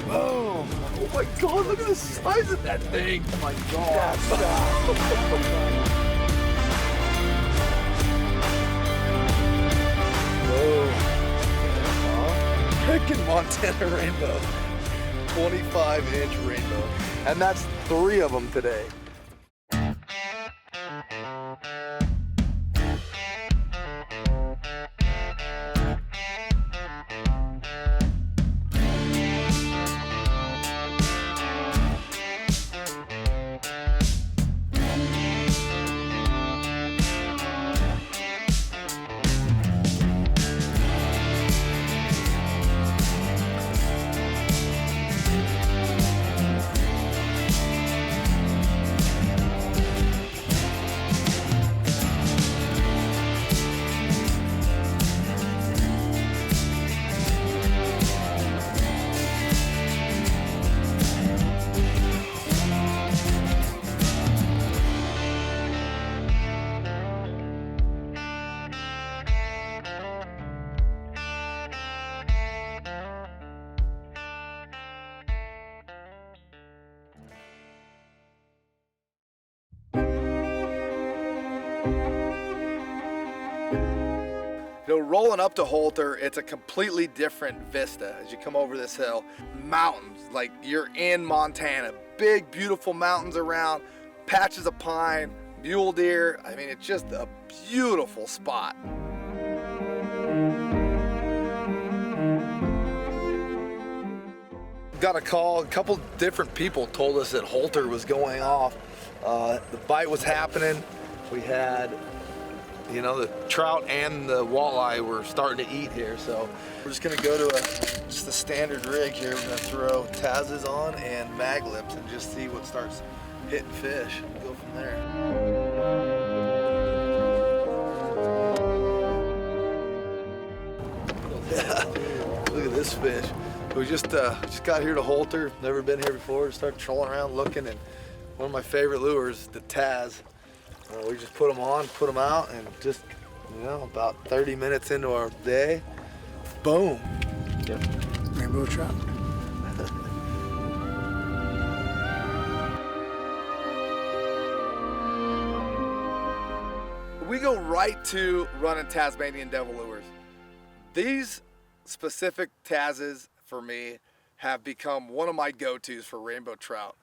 Boom. Oh my God, look at the size of that thing. Oh my God. Whoa. Freaking Montana rainbow. 25-inch rainbow. And that's 3 of them today. You know, rolling up to Holter, it's a completely different vista as you come over this hill. Mountains, like you're in Montana. Big, beautiful mountains around, patches of pine, mule deer. I mean, it's just a beautiful spot. Got a call, a couple different people told us that Holter was going off. The bite was happening. We had, you know, the trout and the walleye were starting to eat here, so we're just gonna go to just a standard rig here. We're gonna throw Taz's on and mag lips and just see what starts hitting fish and go from there. Look at this fish. We just got here to Holter, never been here before, started trolling around looking, and one of my favorite lures, the Taz. We just put them on, put them out, and just, you know, about 30 minutes into our day, boom. Yep. Rainbow trout. We go right to running Tasmanian devil lures. These specific Tazes, for me, have become one of my go-tos for rainbow trout.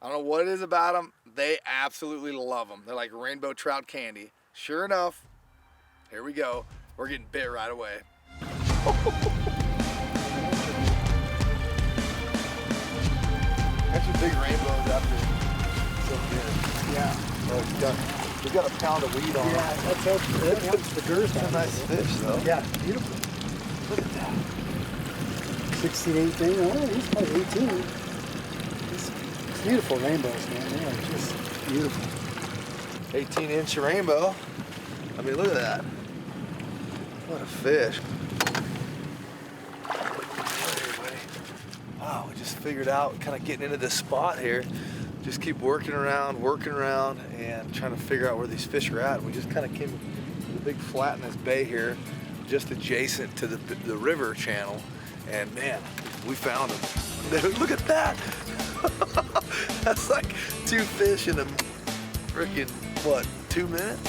I don't know what it is about them. They absolutely love them. They're like rainbow trout candy. Sure enough, here we go. We're getting bit right away. Got your big rainbows after so good. Yeah. Oh, we got a pound of weed on. Yeah, that helps the girth. That's a nice fish, though. Yeah, beautiful. Look at that. 16, 18. Oh, he's probably 18. Beautiful rainbows, man. They are just beautiful. 18-inch rainbow. I mean, look at that. What a fish. Wow, we just figured out kind of getting into this spot here. Just keep working around, and trying to figure out where these fish are at. We just kind of came to the big flat in this bay here, just adjacent to the river channel. And man, we found them. Look at that. That's like 2 fish in a freaking, what, 2 minutes?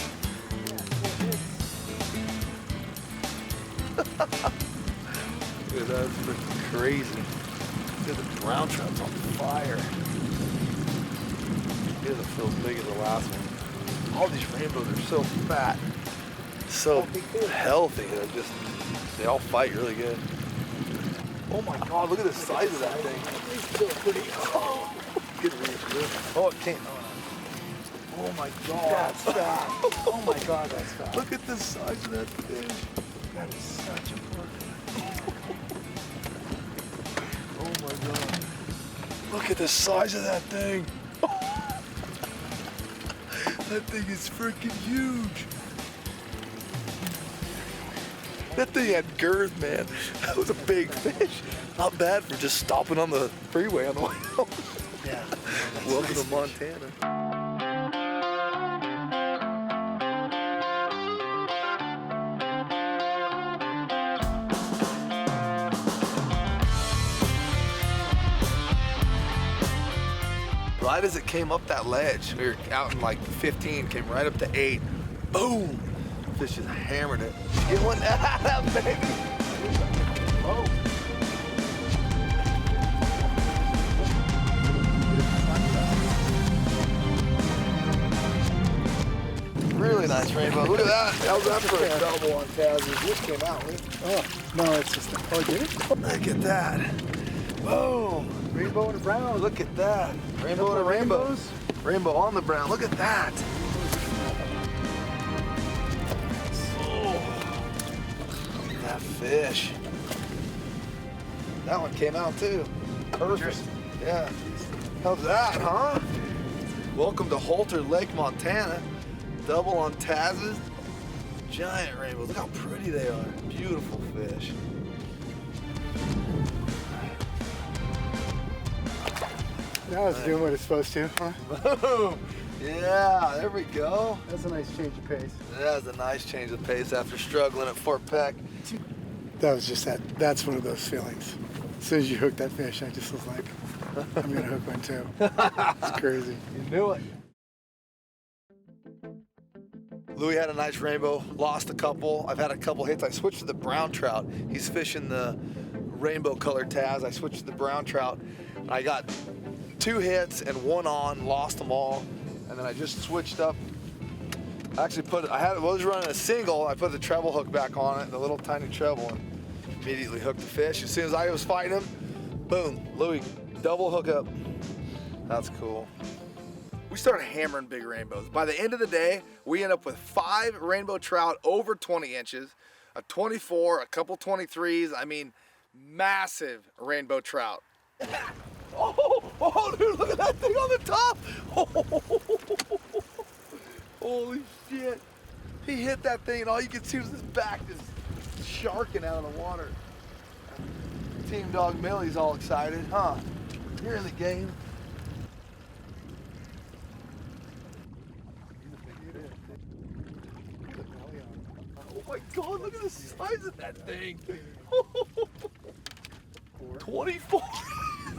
Dude, that's freaking crazy. Dude, the brown trout's on fire. It doesn't feel as big as the last one. All these rainbows are so fat, so healthy. They all fight really good. Oh my God, look at the size of that thing. It's so pretty. Oh, good reach. Oh, it can't. Oh my God. That's fat. Oh my God, that's fat. Look at the size of that fish. That is such a perfect. Oh my God. Look at the size of that thing. That thing is freaking huge. That thing had girth, man. That was a big fish. Not bad for just stopping on the freeway on the way home. Yeah. Welcome to Montana. right as it came up that ledge, we were out in like 15, came right up to 8. Boom! Fish just hammered it. Get one, baby! Oh. Really nice rainbow. Look at that. How's that for a double on Taz's? This came out. Oh, no, it's just a, oh, did it? Look at that. Boom. Rainbow and a brown. Look at that. Rainbow and a rainbow. Rainbows. Rainbow on the brown. Look at that. Oh. Look at that fish. That one came out too. Perfect. Yeah. How's that, huh? Welcome to Holter Lake, Montana. Double on Taz's. Giant rainbows. Look how pretty they are. Beautiful fish. Now it's doing what it's supposed to, huh? Boom! Yeah, there we go. That's a nice change of pace. That was a nice change of pace after struggling at Fort Peck. That was just that. That's one of those feelings. As soon as you hooked that fish, I just was like, I'm gonna hook one too. It's crazy. You knew it. Louis had a nice rainbow, lost a couple. I've had a couple hits. I switched to the brown trout. He's fishing the rainbow colored Taz. I switched to the brown trout. I got 2 hits and 1 on, lost them all. And then I just switched up. I actually was running a single. I put the treble hook back on it, the little tiny treble, and immediately hooked the fish. As soon as I was fighting him, boom, Louis, double hook up. That's cool. We started hammering big rainbows. By the end of the day, we end up with 5 rainbow trout over 20 inches, a 24, a couple 23s. I mean, massive rainbow trout. Oh, dude, look at that thing on the top. Oh, holy shit. He hit that thing and all you could see was his back just sharking out of the water. Team Dog Millie's all excited, huh? You're in the game. Oh my God, look at the size of that thing. 24.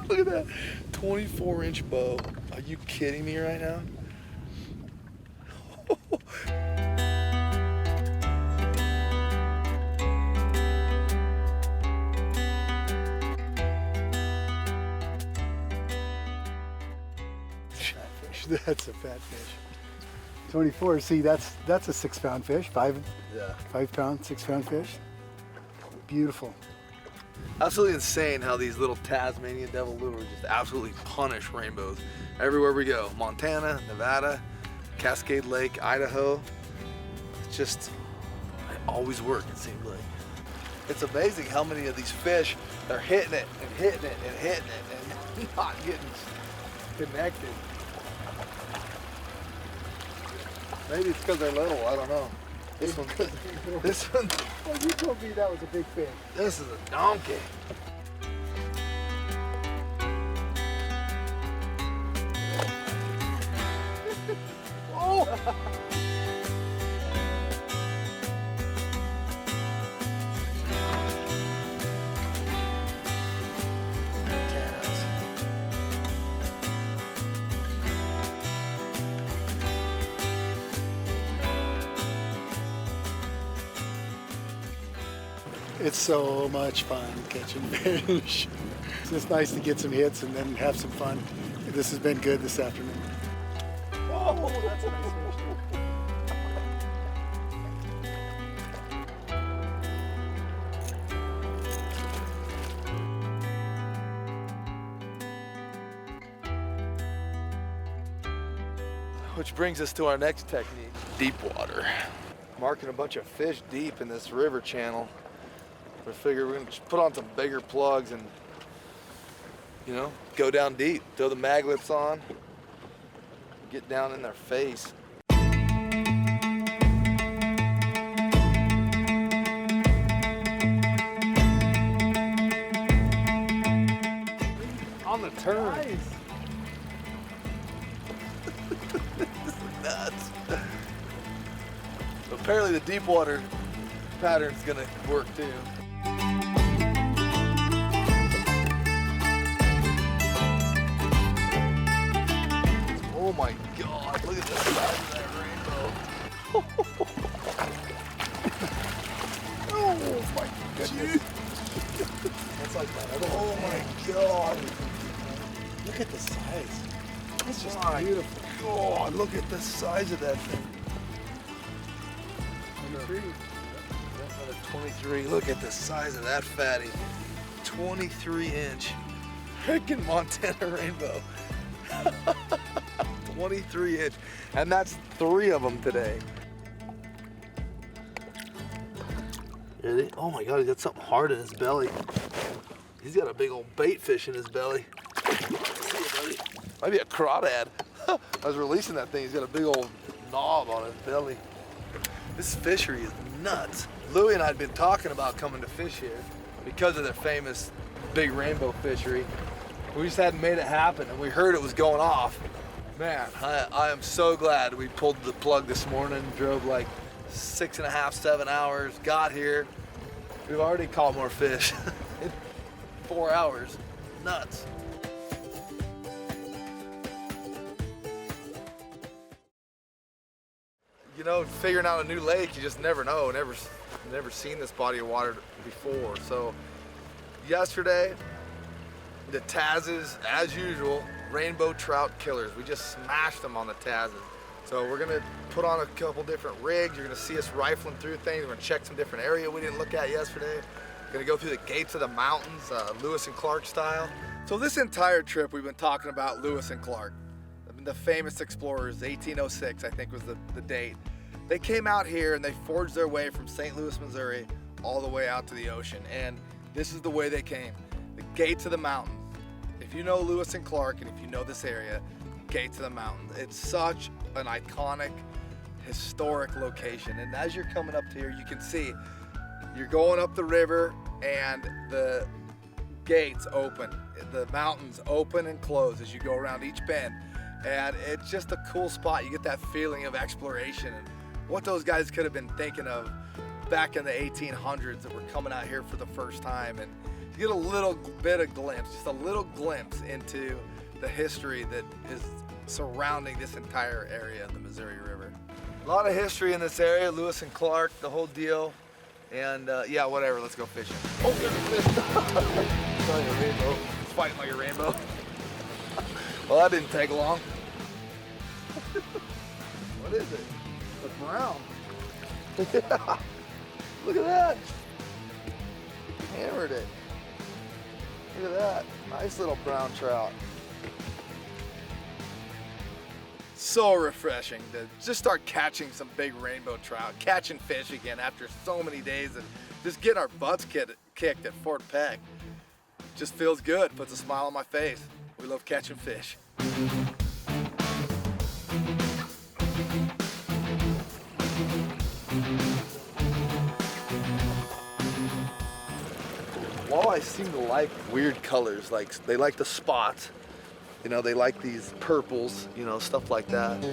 Look at that. 24-inch bow. Are you kidding me right now? That's a fat fish. 24. See, that's a 6-pound fish. 5-pound, 6-pound fish. Beautiful. Absolutely insane how these little Tasmanian devil lures just absolutely punish rainbows everywhere we go. Montana, Nevada, Cascade Lake, Idaho. It's just, they always work, it seems like. It's amazing how many of these fish are hitting it and hitting it and hitting it and not getting connected. Maybe it's because they're little, I don't know. This one. Well, you told me that was a big fish. This is a donkey. Oh! It's so much fun catching fish. It's just nice to get some hits and then have some fun. This has been good this afternoon. Oh, that's a nice fish. Which brings us to our next technique, deep water. Marking a bunch of fish deep in this river channel. We figure we're gonna just put on some bigger plugs and, you know, go down deep, throw the maglets on, get down in their face. On the turn. Nice. This is nuts. Apparently the deep water pattern's gonna work too. my God, look at the size of that rainbow. Oh my goodness. That's like that. Oh my God. Look at the size. It's just beautiful. God, look at the size of that thing. 23. That's another 23. Look at the size of that fatty. 23-inch freaking Montana rainbow. 23-inch. And that's 3 of them today. Ready? Oh my God, he's got something hard in his belly. He's got a big old bait fish in his belly. See it, buddy? Might be a crawdad. I was releasing that thing. He's got a big old knob on his belly. This fishery is nuts. Louie and I had been talking about coming to fish here because of their famous big rainbow fishery. We just hadn't made it happen, and we heard it was going off. Man, I am so glad we pulled the plug this morning, drove like 6.5, 7 hours, got here. We've already caught more fish in 4 hours. Nuts. You know, figuring out a new lake, you just never know. Never seen this body of water before. So yesterday, the Tazes, as usual, rainbow trout killers. We just smashed them on the Tazes. So we're gonna put on a couple different rigs. You're gonna see us rifling through things. We're gonna check some different area we didn't look at yesterday. We're gonna go through the gates of the mountains, Lewis and Clark style. So this entire trip, we've been talking about Lewis and Clark. The famous explorers, 1806, I think was the date. They came out here and they forged their way from St. Louis, Missouri, all the way out to the ocean. And this is the way they came. The gates of the mountains. If you know Lewis and Clark, and if you know this area, gates of the mountains. It's such an iconic, historic location. And as you're coming up to here, you can see, you're going up the river and the gates open. The mountains open and close as you go around each bend. And it's just a cool spot. You get that feeling of exploration and what those guys could have been thinking of back in the 1800s that were coming out here for the first time. And you get a little bit of glimpse, just a little glimpse into the history that is surrounding this entire area of the Missouri River. A lot of history in this area, Lewis and Clark, the whole deal. And yeah, whatever, let's go fishing. Oh, there's a fish. It's like a rainbow. It's fighting like a rainbow. Well, that didn't take long. What is it? It's brown. Yeah. Look at that. Hammered it. Look at that. Nice little brown trout. So refreshing to just start catching some big rainbow trout, catching fish again after so many days and just getting our butts kicked at Fort Peck. Just feels good, puts a smile on my face. We love catching fish. Walleye seem to like weird colors, like they like the spots. You know, they like these purples, you know, stuff like that.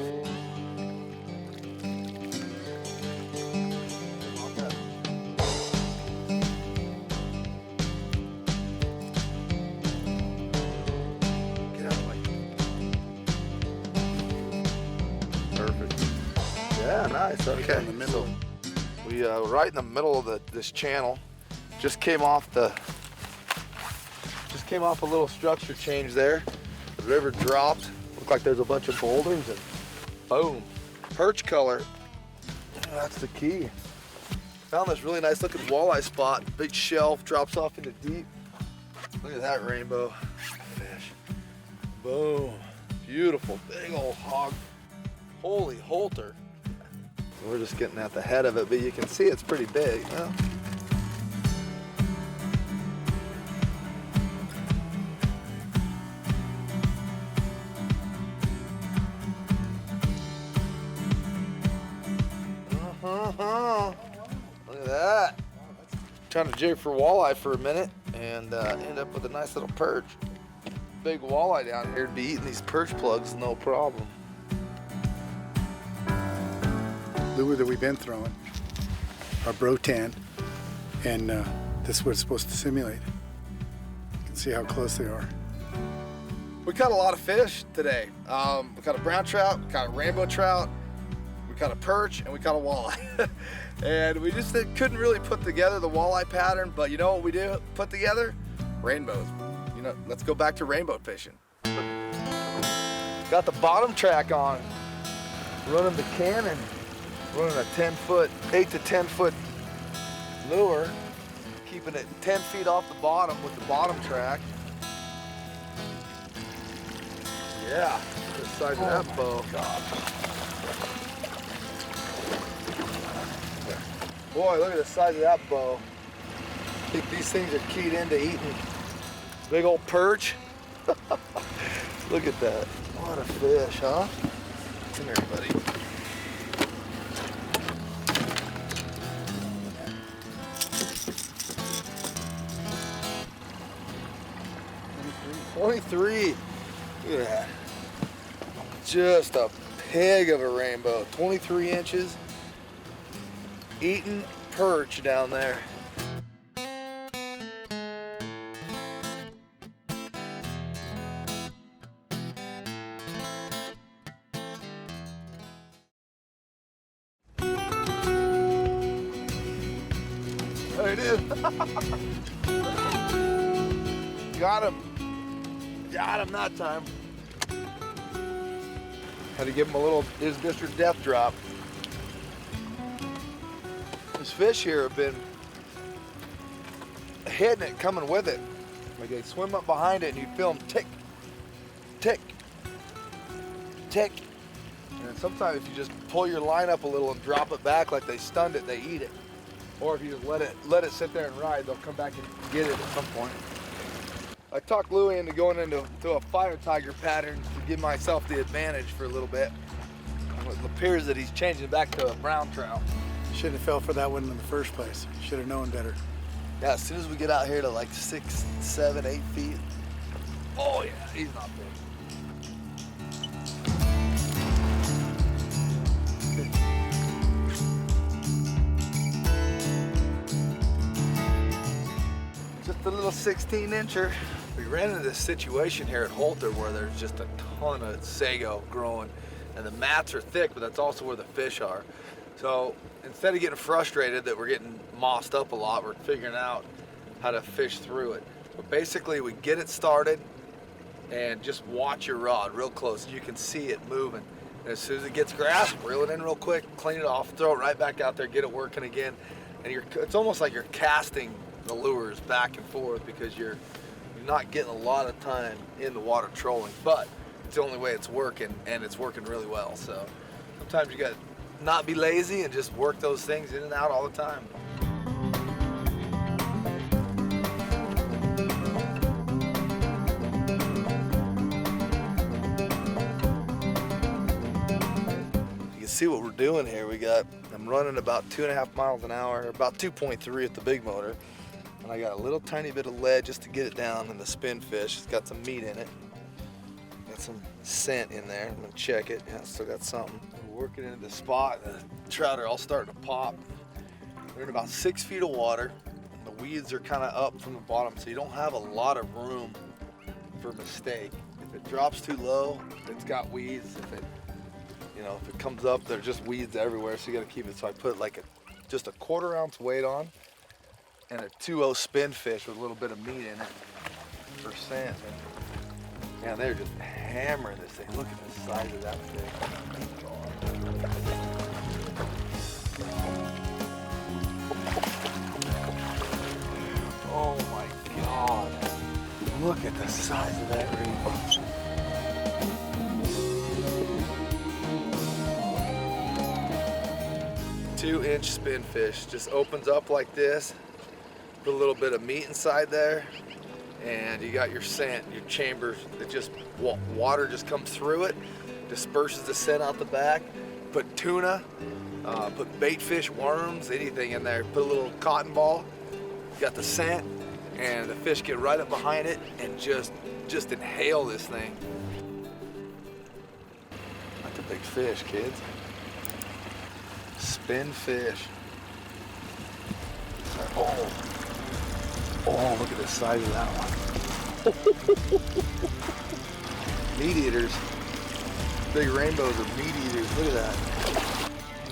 Yeah, nice. Okay. In the middle. So we right in the middle of this channel. Just came off a little structure change there. The river dropped. Looked like there's a bunch of boulders and boom, perch color. That's the key. Found this really nice looking walleye spot. Big shelf, drops off into deep. Look at that rainbow fish. Boom. Beautiful, big old hog. Holy Holter. We're just getting at the head of it, but you can see it's pretty big. Huh? Look at that. Trying to jig for walleye for a minute and end up with a nice little perch. Big walleye down here to be eating these perch plugs, no problem. Lure that we've been throwing are Brotan, and this is what it's supposed to simulate. You can see how close they are. We caught a lot of fish today. We caught a brown trout, we caught a rainbow trout, we caught a perch, and we caught a walleye. And we just couldn't really put together the walleye pattern, but you know what we did put together? Rainbows. You know, let's go back to rainbow fishing. Got the bottom track on, running the Cannon, running a 10-foot, 8 to 10 foot lure, keeping it 10 feet off the bottom with the bottom track. Yeah, the size of that bow. God. Boy, look at the size of that bow. I think these things are keyed into eating big old perch. Look at that. What a fish, huh? Come here, buddy. $23. Look at that. Just a pig of a rainbow. 23 inches. Eating perch down there. There it is. Got him. Got him that time. Had to give him a little Isbister death drop. These fish here have been hitting it, coming with it. Like they swim up behind it and you feel them tick, tick, tick. And then sometimes if you just pull your line up a little and drop it back like they stunned it, they eat it. Or if you just let it sit there and ride, they'll come back and get it at some point. I talked Louie into going into a fire tiger pattern to give myself the advantage for a little bit. It appears that he's changing back to a brown trout. Shouldn't have fell for that one in the first place. Should have known better. Yeah, as soon as we get out here to like 6, 7, 8 feet. Oh yeah, he's not big. Just a little 16-incher. We ran into this situation here at Holter where there's just a ton of sago growing, and the mats are thick, but that's also where the fish are. So instead of getting frustrated that we're getting mossed up a lot, we're figuring out how to fish through it. But basically we get it started and just watch your rod real close. You can see it moving. And as soon as it gets grass, reel it in real quick, clean it off, throw it right back out there, get it working again. And it's almost like you're casting the lures back and forth because you're not getting a lot of time in the water trolling, but it's the only way it's working, and it's working really well. So sometimes you got to not be lazy and just work those things in and out all the time. You can see what we're doing here. I'm running about 2.5 miles an hour, about 2.3 at the big motor. And I got a little tiny bit of lead just to get it down in the spin fish. It's got some meat in it. Got some scent in there. I'm gonna check it. Yeah, still got something. We're working into the spot. The trout are all starting to pop. They're in about 6 feet of water. The weeds are kind of up from the bottom, so you don't have a lot of room for mistake. If it drops too low, it's got weeds. If it comes up, there's just weeds everywhere, so you gotta keep it. So I put like just a 1/4 ounce weight on, and a 2.0 spin fish with a little bit of meat in it for scent. Man, they're just hammering this thing. Look at the size of that thing. Oh my God. Look at the size of that rainbow. 2-inch spin fish. Just opens up like this. Put a little bit of meat inside there, and you got your scent, your chambers. It just water just comes through it, disperses the scent out the back. Put tuna, put bait fish, worms, anything in there. Put a little cotton ball. You got the scent, and the fish get right up behind it and just inhale this thing. That's a big fish, kids. Spin fish. Oh, look at the size of that one. Meat eaters. Big rainbows are meat eaters. Look at that.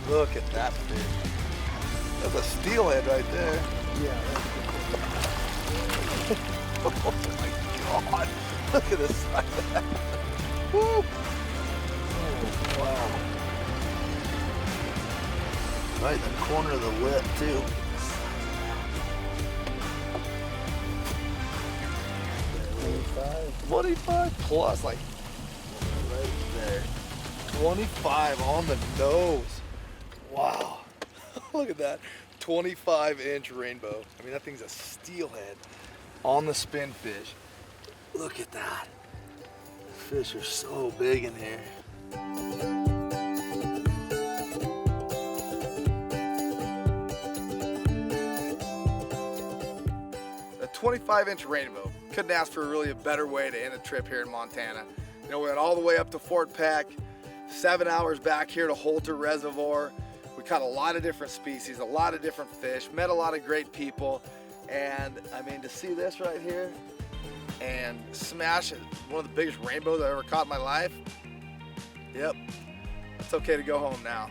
Look at that fish. That's a steelhead right there. Yeah. Oh my God. Look at the size of that. Woo. Oh, wow. Right in the corner of the lip, too. 25 plus, like right there. 25 on the nose. Wow. Look at that. 25-inch rainbow. I mean, that thing's a steelhead on the spin fish. Look at that. The fish are so big in here. A 25-inch rainbow. Couldn't ask for really a better way to end a trip here in Montana. You know, we went all the way up to Fort Peck, 7 hours back here to Holter Reservoir. We caught a lot of different species, a lot of different fish, met a lot of great people. And I mean, to see this right here and smash it, one of the biggest rainbows I've ever caught in my life. Yep, it's okay to go home now.